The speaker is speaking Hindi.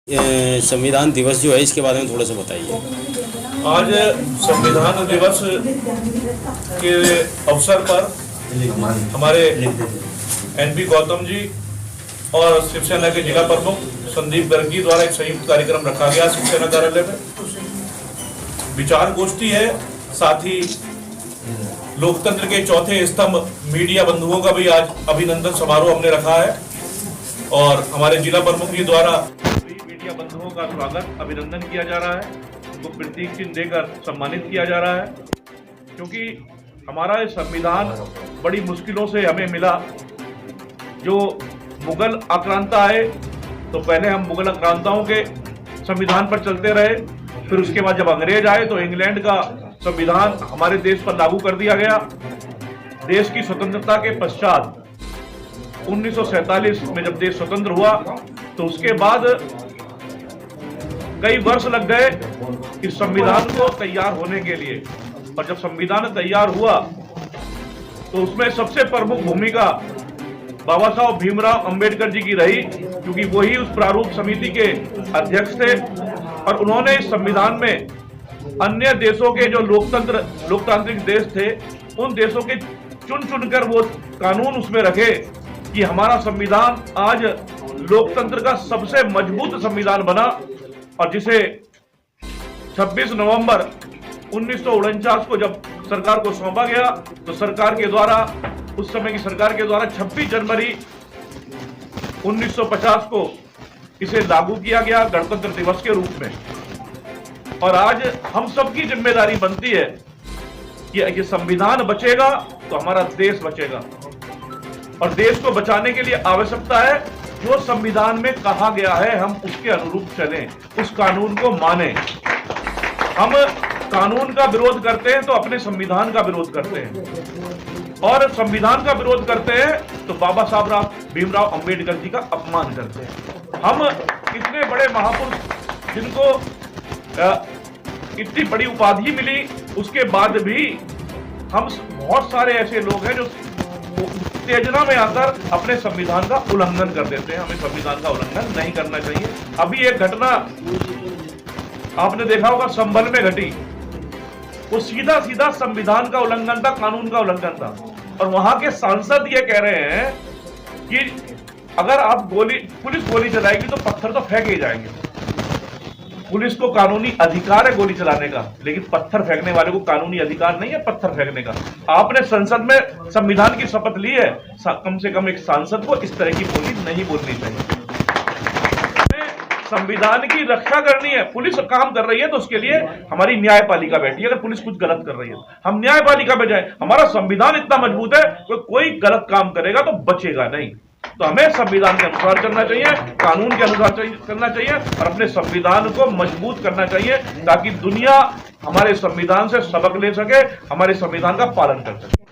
संविधान दिवस जो है इसके बारे में थोड़ा सा बताइए। आज संविधान दिवस के अवसर पर हमारे एनपी गौतम जी और शिवसेना के जिला प्रमुख संदीप गर्गी द्वारा एक संयुक्त कार्यक्रम रखा गया शिवसेना कार्यालय में। विचार गोष्ठी है, साथ ही लोकतंत्र के चौथे स्तंभ मीडिया बंधुओं का भी आज अभिनंदन समारोह हमने रखा है और हमारे जिला प्रमुख जी द्वारा मीडिया बंधुओं का स्वागत अभिनंदन किया जा रहा है, उनको प्रतीक चिन्ह देकर सम्मानित किया जा रहा है, क्योंकि हमारा ये संविधान बड़ी मुश्किलों से हमें मिला। जो मुगल आक्रांता आए तो पहले हम मुगल आक्रांताओं के संविधान पर चलते रहे, फिर उसके बाद जब अंग्रेज आए तो इंग्लैंड का संविधान हमारे देश पर लागू कर दिया गया। देश की स्वतंत्रता के पश्चात 1947 में जब देश स्वतंत्र हुआ तो उसके बाद कई वर्ष लग गए इस संविधान को तैयार होने के लिए, और जब संविधान तैयार हुआ तो उसमें सबसे प्रमुख भूमिका बाबा साहब भीमराव अंबेडकर जी की रही, क्योंकि वही उस प्रारूप समिति के अध्यक्ष थे और उन्होंने इस संविधान में अन्य देशों के जो लोकतांत्रिक देश थे उन देशों के चुन चुनकर वो कानून उसमें रखे कि हमारा संविधान आज लोकतंत्र का सबसे मजबूत संविधान बना। और जिसे 26 नवंबर 1949 को जब सरकार को सौंपा गया तो सरकार के द्वारा, उस समय की सरकार के द्वारा 26 जनवरी 1950 को इसे लागू किया गया गणतंत्र दिवस के रूप में। और आज हम सबकी जिम्मेदारी बनती है कि ये संविधान बचेगा तो हमारा देश बचेगा, और देश को बचाने के लिए आवश्यकता है जो संविधान में कहा गया है हम उसके अनुरूप चलें, उस कानून को माने। हम कानून का विरोध करते हैं तो अपने संविधान का विरोध करते हैं, और संविधान का विरोध करते हैं तो बाबा साहब भीमराव अंबेडकर जी का अपमान करते हैं। हम इतने बड़े महापुरुष जिनको इतनी बड़ी उपाधि मिली, उसके बाद भी हम बहुत सारे ऐसे लोग हैं जो उत्तेजना में आकर अपने संविधान का उल्लंघन कर देते हैं। हमें संविधान का उल्लंघन नहीं करना चाहिए। अभी एक घटना आपने देखा होगा संभल में घटी, वो सीधा सीधा संविधान का उल्लंघन था, कानून का उल्लंघन था, और वहां के सांसद ये कह रहे हैं कि अगर आप पुलिस गोली चलाएगी तो पत्थर तो फेंके जाएंगे। पुलिस को कानूनी अधिकार है गोली चलाने का, लेकिन पत्थर फेंकने वाले को कानूनी अधिकार नहीं है पत्थर फेंकने का। आपने संसद में संविधान की शपथ ली है, कम से कम एक सांसद को इस तरह की बोली नहीं बोलनी चाहिए। संविधान की रक्षा करनी है, पुलिस काम कर रही है तो उसके लिए हमारी न्यायपालिका बैठी है। अगर पुलिस कुछ गलत कर रही है हम न्यायपालिका पे जाए। हमारा संविधान इतना मजबूत है कि कोई गलत काम करेगा तो बचेगा नहीं। तो हमें संविधान के अनुसार चलना चाहिए, कानून के अनुसार चलना चाहिए और अपने संविधान को मजबूत करना चाहिए, ताकि दुनिया हमारे संविधान से सबक ले सके, हमारे संविधान का पालन कर सके।